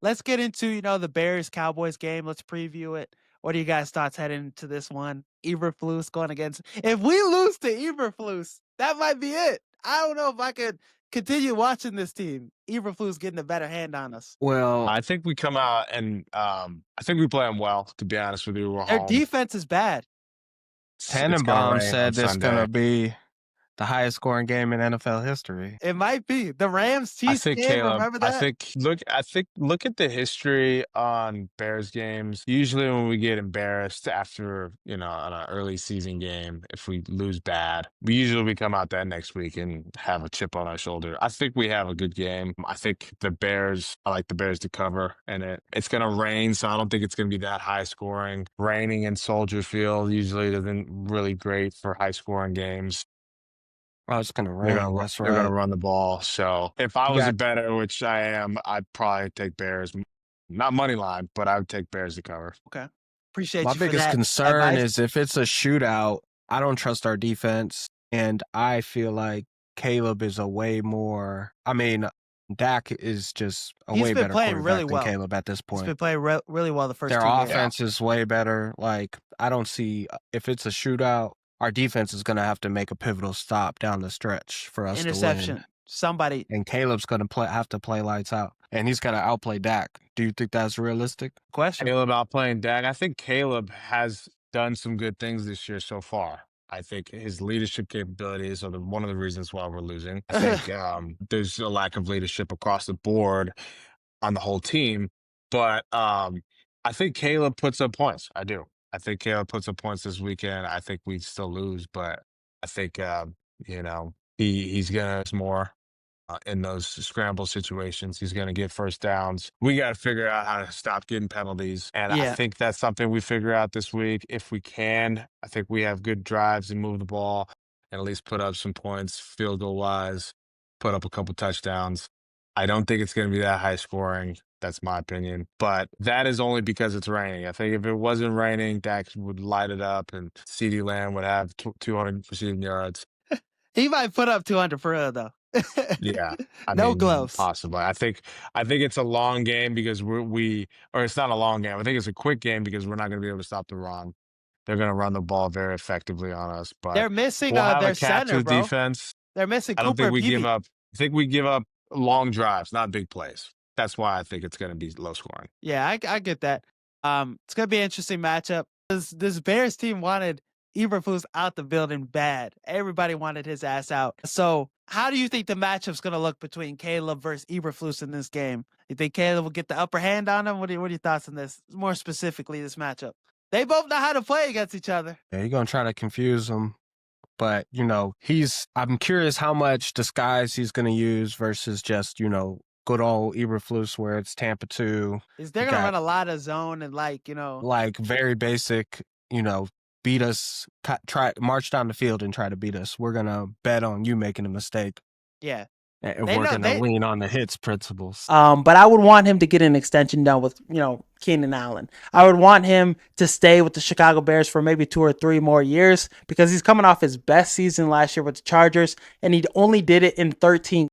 let's get into, the Bears-Cowboys game. Let's preview it. What are you guys' thoughts heading into this one? Eberflus going against. If we lose to Eberflus, that might be it. I don't know if I could continue watching this team. Eberflus getting a better hand on us. Well, I think we come out and I think we play them well, to be honest with you. We're Their home. defense is bad. It's gonna Tannenbaum rain said on this going to Sunday. be the highest scoring game in NFL history. It might be. The Rams I Chiefs think game, Caleb. remember that? I think look at the history on Bears games. Usually, when we get embarrassed after on an early season game, if we lose bad, we come out that next week and have a chip on our shoulder. I think we have a good game. I think I like the Bears to cover, and it's gonna rain, so I don't think it's gonna be that high scoring. Raining in Soldier Field usually isn't really great for high scoring games. Oh, it's going to They're rain. gonna That's they're gonna right. run the ball. So if I You was a got bettor, which I am, I'd probably take Bears. Not money line, but I would take Bears to cover. Okay. Appreciate My you for biggest that concern advice. is if it's a shootout, I don't trust our defense. And I feel like Caleb is a way more. I mean, Dak is just a He's way been better playing quarterback really than well. Caleb at this He's point. been playing really well the first Their 2 games. offense is way better. Like, I don't see if it's a shootout, our defense is going to have to make a pivotal stop down the stretch for us to Interception. win. Somebody. And Caleb's going to have to play lights out. And he's going to outplay Dak. Do you think that's realistic? Question. Caleb outplaying Dak. I think Caleb has done some good things this year so far. I think his leadership capabilities are one of the reasons why we're losing. I think there's a lack of leadership across the board on the whole team. But I think Caleb puts up points. I do. I think Caleb puts up points this weekend. I think we still lose, but I think he's gonna more in those scramble situations. He's gonna get first downs. We got to figure out how to stop getting penalties, and I Yeah. think that's something we figure out this week if we can. I think we have good drives and move the ball and at least put up some points, field goal wise, put up a couple touchdowns. I don't think it's going to be that high scoring. That's my opinion. But that is only because it's raining. I think if it wasn't raining, Dax would light it up and CeeDee Lamb would have 200 receiving yards. He might put up 200 for real, though. Yeah. I No mean, gloves. possibly. I think it's a long game because or it's not a long game. I think it's a quick game because we're not going to be able to stop the run. They're going to run the ball very effectively on us. But They're missing we'll have their a center, captive bro. defense. They're missing I don't Cooper think we give Beebe. up. I think we give up long drives, not big plays. That's why I think it's going to be low scoring. Yeah, I get that. It's gonna be an interesting matchup. This Bears team wanted Eberflus out the building bad. Everybody wanted his ass out. So how do you think the matchup's gonna look between Caleb versus Eberflus in this game? You think Caleb will get the upper hand on him? What are your thoughts on this? More specifically, this matchup. They both know how to play against each other. Yeah, you're going to try to confuse him. But, I'm curious how much disguise he's going to use versus just, good old Eberflus where it's Tampa 2. They're going to run a lot of zone and like very basic, beat us, try march down the field and try to beat us. We're going to bet on you making a mistake. Yeah. And we're going to lean on the hits principles. But I would want him to get an extension done with, Keenan Allen. I would want him to stay with the Chicago Bears for maybe 2 or 3 more years because he's coming off his best season last year with the Chargers, and he only did it in 13